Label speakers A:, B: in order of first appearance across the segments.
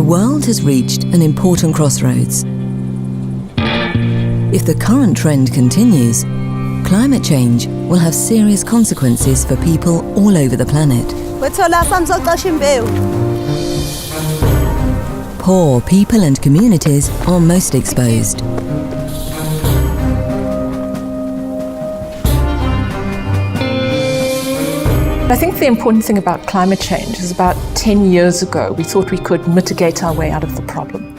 A: The world has reached an important crossroads. If the current trend continues, climate change will have serious consequences for people all over the planet. Poor people and communities are most exposed.
B: I think the important thing about climate change is about 10 years ago, we thought we could mitigate our way out of the problem.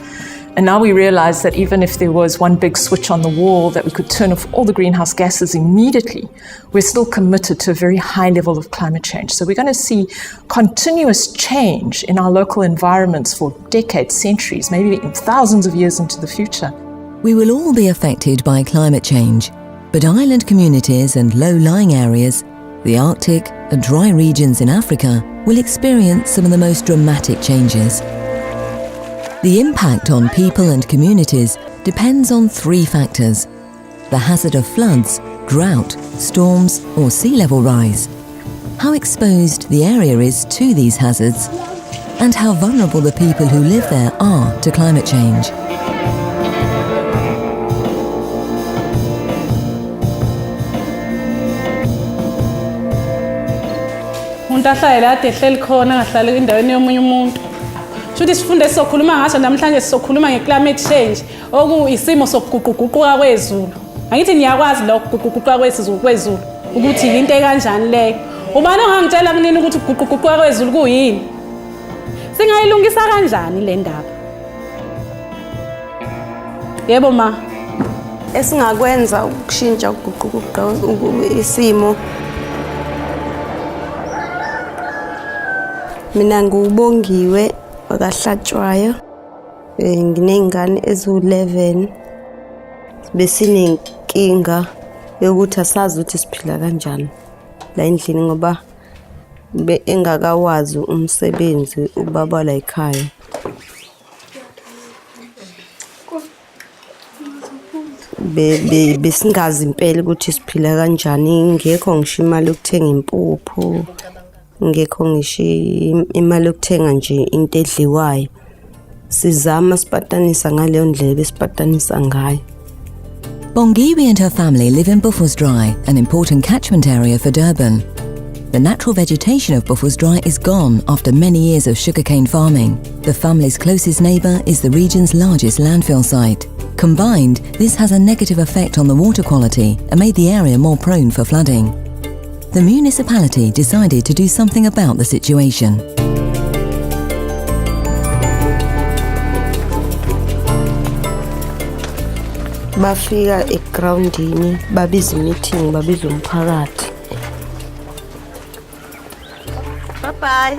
B: And now we realize that even if there was one big switch on the wall that we could turn off all the greenhouse gases immediately, we're still committed to a very high level of climate change. So we're going to see continuous change in our local environments for decades, centuries, maybe thousands of years into the future.
A: We will all be affected by climate change, but island communities and low-lying areas, the Arctic and dry regions in Africa will experience some of the most dramatic changes. The impact on people and communities depends on three factors: the hazard of floods, drought, storms, or sea level rise, how exposed the area is to these hazards, and how vulnerable the people who live there are to climate change.
C: Umuntu ahlale ade ehleli khona ngahlali endaweni yomunye umuntu. Futhi sifunde sizokhuluma ngaso namhlanje sizokhuluma ngeclimate change okuyisimo sokuguquguquka kwezulu. Angithi niyakwazi lokho ukuguquguquka kwezulu ukuthi into ekanjani leyo. Ubani ongangitshela kunini ukuthi ukuguquguquka kwezulu kuyini? Singayilungisa kanjani le ndaba? Yebo ma.
D: Esingakwenza ukushintsha ukuguquguquka isimo. Mina ngubongiwe wakahlatshwayo nginengane ezu11 besinenkinga yokuthi asazi ukuthi siphila kanjani la endlini ngoba engakawazi umsebenzi ubaba la ekhaya. Besingazi impela ukuthi siphila kanjani, ngekho ngisho imali yokuthenga impuphu, ngekho ngisho imali yokuthenga nje into edliwayo. Sizama sipatanisa ngaleyo ndlela besipatanisa ngayo.
A: Bongiwe and her family live in Buffelsdry, an important catchment area for Durban. The natural vegetation of Buffelsdry is gone after many years of sugarcane farming. The family's closest neighbour is the region's largest landfill site. Combined, this has a negative effect on the water quality and made the area more prone for flooding. The municipality decided to do something about the situation.
D: Bafika egroundini babiza meeting babiza umphakathi. Bye bye.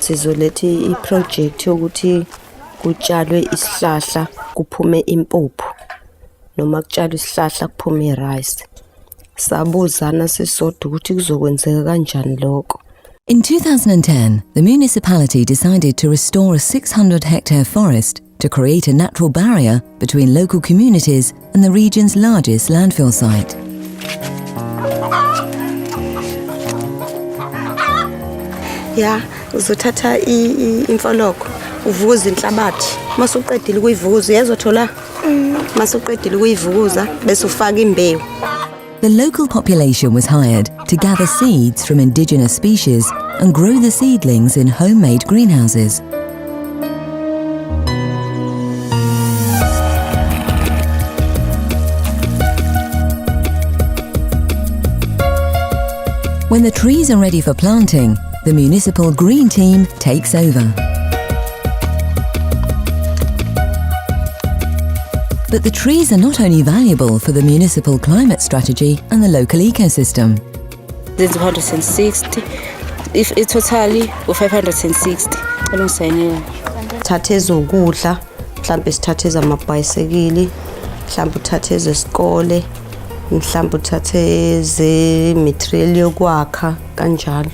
D: Sizoletha iproject yokuthi kutshalwe isihlahla kuphume impuphu noma kutshalwe isihlahla kuphume rice. Sabuzana sisodwa ukuthi kuzokwenzeka kanjani lokho.
A: In 2010, the municipality decided to restore a 600-hectare forest to create a natural barrier between local communities and the region's largest landfill site.
D: Yeah, uzothatha imfoloko uvukuza inhlabathi. Masuqedile ukuyivukuza uyazothola. Masuqedile ukuyivukuza bese ufaka imbewu.
A: The local population was hired to gather seeds from indigenous species and grow the seedlings in homemade greenhouses. When the trees are ready for planting, the municipal green team takes over. But the trees are not only valuable for the municipal climate strategy and the local ecosystem.
E: There's 160. If it's totally 560.
D: Thathe ezokudla, mhlawumbe sithathe ezamabhayisikili, mhlawumbe uthathe ezesikole, mhlawumbe uthathe eze-material yokwakha kanjalo.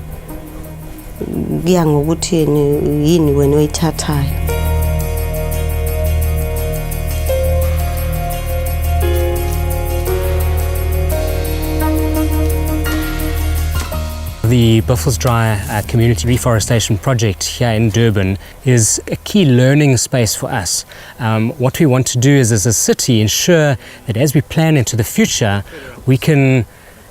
D: Kuya ngokuthi yini wena oyithathayo.
F: The Buffelsdry Community Reforestation Project here in Durban is a key learning space for us. What we want to do is, as a city, ensure that as we plan into the future, we can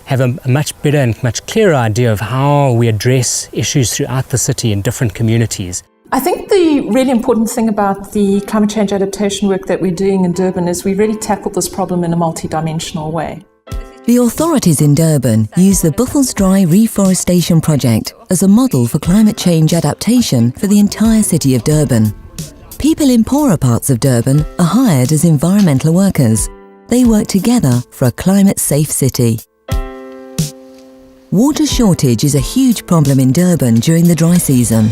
F: have a much better and much clearer idea of how we address issues throughout the city in different communities.
B: I think the really important thing about the climate change adaptation work that we're doing in Durban is we really tackled this problem in a multidimensional way.
A: The authorities in Durban use the Buffelsdry Reforestation Project as a model for climate change adaptation for the entire city of Durban. People in poorer parts of Durban are hired as environmental workers. They work together for a climate-safe city. Water shortage is a huge problem in Durban during the dry season.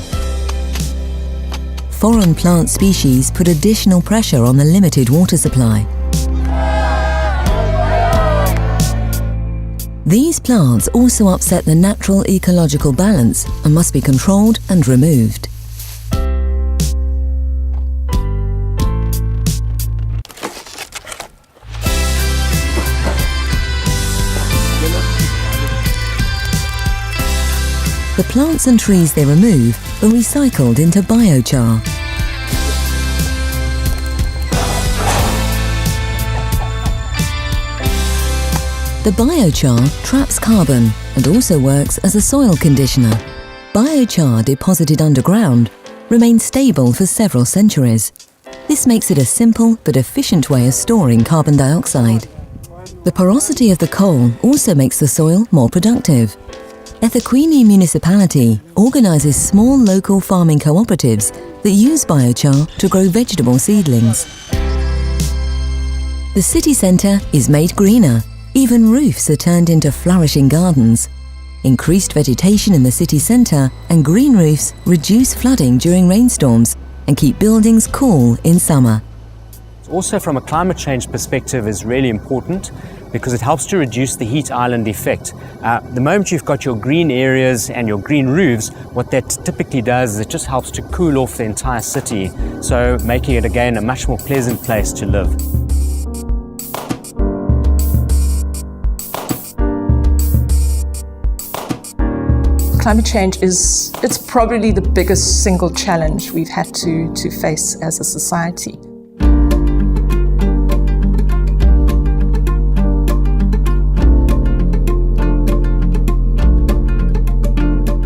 A: Foreign plant species put additional pressure on the limited water supply. These plants also upset the natural ecological balance and must be controlled and removed. The plants and trees they remove are recycled into biochar. The biochar traps carbon and also works as a soil conditioner. Biochar deposited underground remains stable for several centuries. This makes it a simple but efficient way of storing carbon dioxide. The porosity of the coal also makes the soil more productive. eThekwini municipality organises small local farming cooperatives that use biochar to grow vegetable seedlings. The city centre is made greener. Even roofs are turned into flourishing gardens. Increased vegetation in the city centre and green roofs reduce flooding during rainstorms and keep buildings cool in summer.
F: Also, from a climate change perspective, is really important because it helps to reduce the heat island effect. The moment you've got your green areas and your green roofs, what that typically does is it just helps to cool off the entire city, so making it again a much more pleasant place to live.
B: Climate change it's probably the biggest single challenge we've had to face as a society.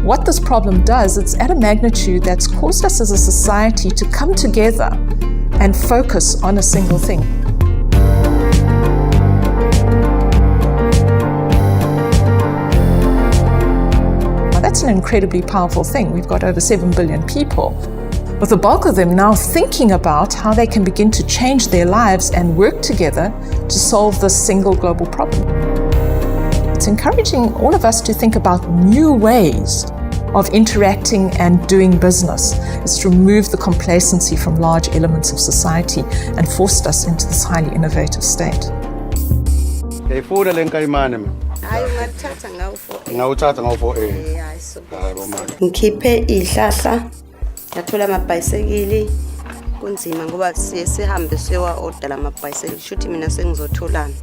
B: What this problem does, it's at a magnitude that's caused us as a society to come together and focus on a single thing. That's an incredibly powerful thing. We've got over 7 billion people, with the bulk of them now thinking about how they can begin to change their lives and work together to solve this single global problem. It's encouraging all of us to think about new ways of interacting and doing business. It's removed the complacency from large elements of society and forced us into this highly innovative state.
D: Ngikhiphe ihlahla yathola amabhayisekili kunzima ngoba sihambe siwa order amabhayisekili shuthi mina sengizotholana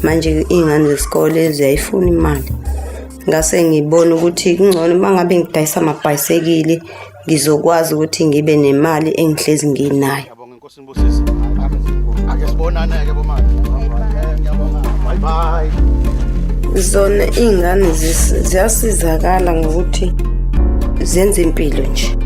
D: manje ingane zesikole ziyayifuna imali ngase ngibona ukuthi kungcono mangabe ngidayisa amabhayisekili ngizokwazi ukuthi ngibe nemali engihlezi nginayo. Zona ingane ziyasizakala ngokuthi zenze impilo nje.